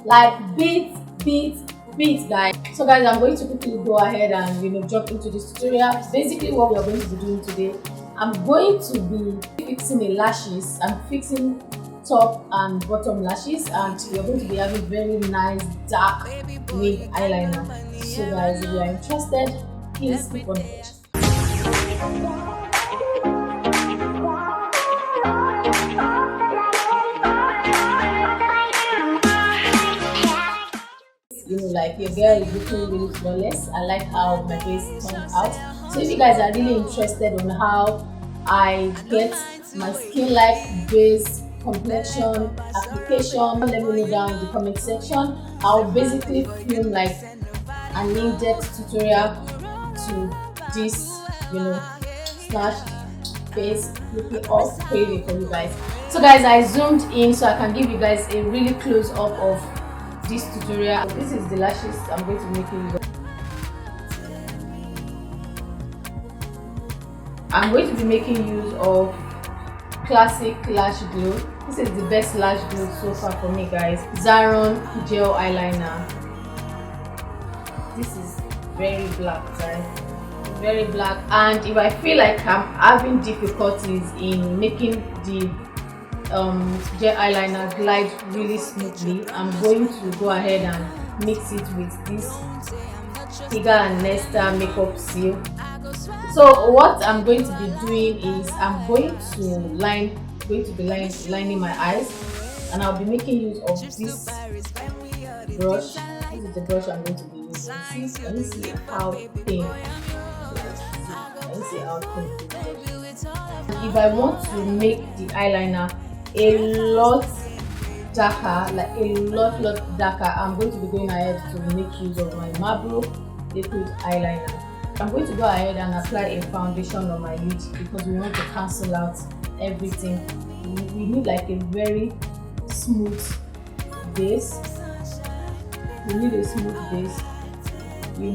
like beat guys. So guys, I'm going to quickly go ahead and jump into this tutorial. Basically what we are going to be doing today, I'm going to be fixing the lashes. I'm fixing top and bottom lashes, and we're going to be having very nice dark wing eyeliner. So guys, if you are interested, please keep on watching. Like your girl is looking really flawless. I like how my face turned out. So if you guys are really interested on how I get my skin like base complexion application, let me know down in the comment section. I'll basically film like an in-depth tutorial to this snatched face looking all pretty for you guys. So guys, I zoomed in so I can give you guys a really close up of this tutorial. This is the lashes I'm going to be making use of. I'm going to be making use of classic lash glue. This is the best lash glue so far for me guys. Zaron gel eyeliner. This is very black guys, very black, and if I feel like I'm having difficulties in making the gel eyeliner glide really smoothly, I'm going to go ahead and mix it with this Tiga and Nesta makeup seal. So what I'm going to be doing is I'm going to be lining my eyes, and I'll be making use of this brush. This is the brush I'm going to be using. Can you see how thin? Can you see how thin this is? If I want to make the eyeliner a lot darker, like a lot darker, I'm going to be going ahead to make use of my Marlboro liquid eyeliner. I'm going to go ahead and apply a foundation on my lid because we want to cancel out everything. We need like a very smooth base. We need a smooth base. You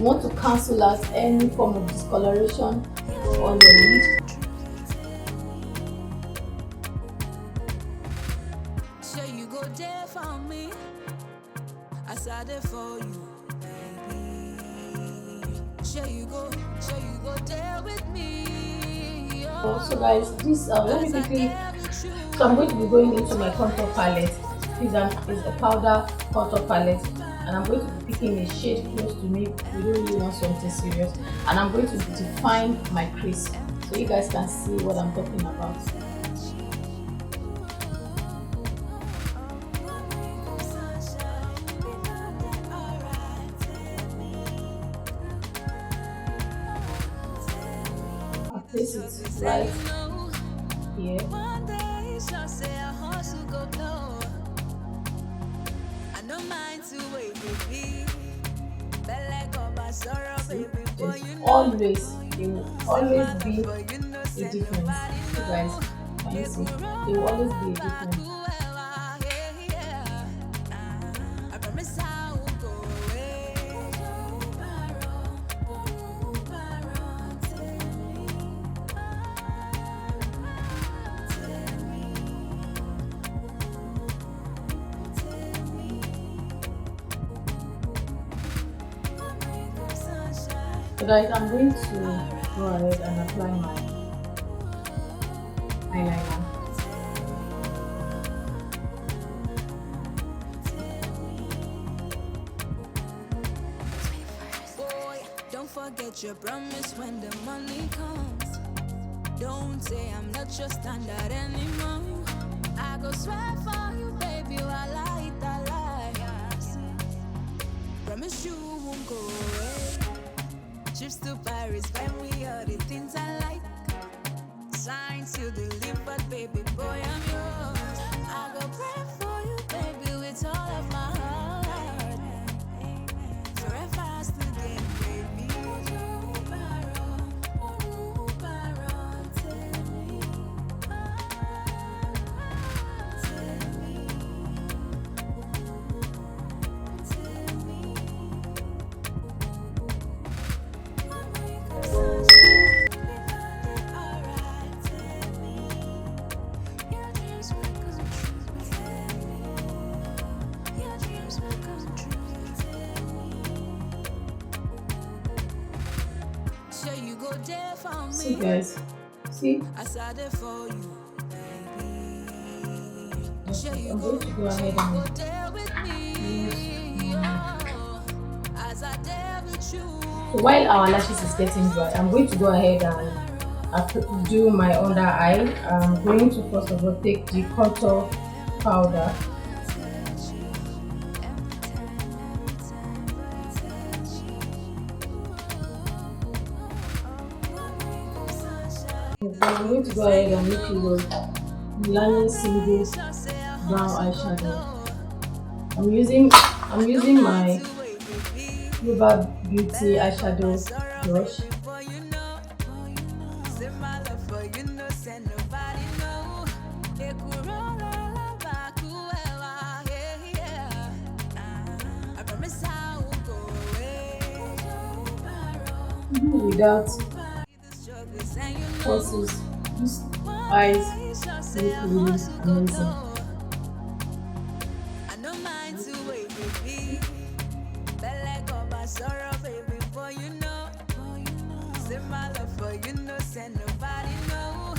want to cancel out any form of discoloration on your lid. For you, baby. Sure you go there with me. So guys, this let me quickly. So I'm going to be going into my contour palette. This is a powder contour palette, and I'm going to be picking a shade close to me. We don't really want something serious, and I'm going to define my crease so you guys can see what I'm talking about. Place it right here. There will always be a difference, you guys. Can you see? There will always be a difference. So guys, I'm going to go ahead and apply my eyeliner. Boy, don't forget your promise when the money comes. Don't say I'm not your standard anymore. I go swear for you, baby, while I eat that life. Promise you won't go away. Trips to Paris, when we are the things I like. Signs to the lip, but baby boy, I'm yours. I go pray for you, baby, with all of my heart. Forever I still get baby. See guys, see, As I there for you, baby. Sure okay, you I'm go, going to go sure ahead you go and there with use me. my. Oh, as I there with you. So while our lashes is getting dry, I'm going to go ahead and do my under eye. I'm going to first of all take the contour powder. Then I'm going to go ahead and make use of Milani single brown eyeshadow. I'm using my Global Beauty eyeshadow brush. Even without pulses, these eyes look really amazing. I no mind to wait, baby. Belle got my sorrow, baby, for you know. Say my love for you know, send nobody know.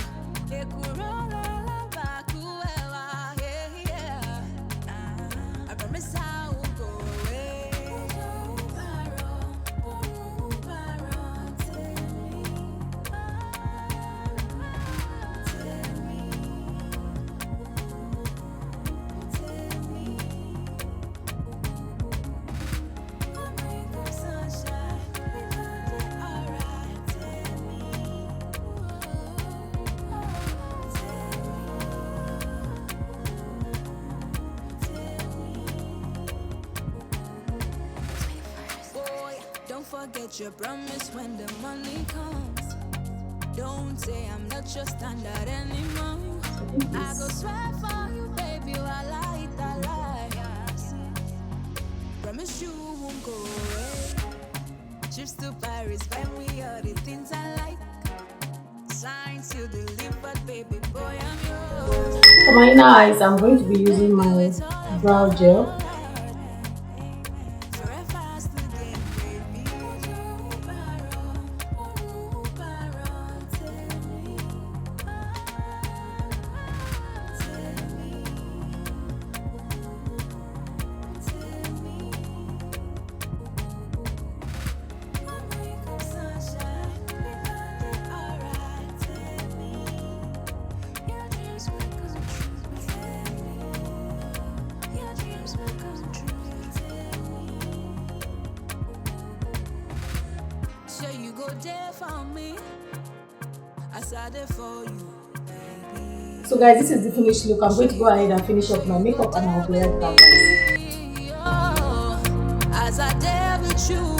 It could roll all back, whoever, yeah. I promise I won't go away. Boy, don't forget your promise when the money comes. Don't say I'm not your standard anymore. I think I go it's swear for you, baby, while I eat a lie. Promise you won't go away. Trips to Paris, buy me all the things I like. Signs you delivered, baby boy, I'm yours. for my inner eyes. I'm going to be using my brow gel. Forever has to gain, baby. Sure you go there for me, as I there for you, baby. So guys, this is the finished look. I'm going to go ahead and finish up my makeup and I'll be right back guys. Oh, as I there with you.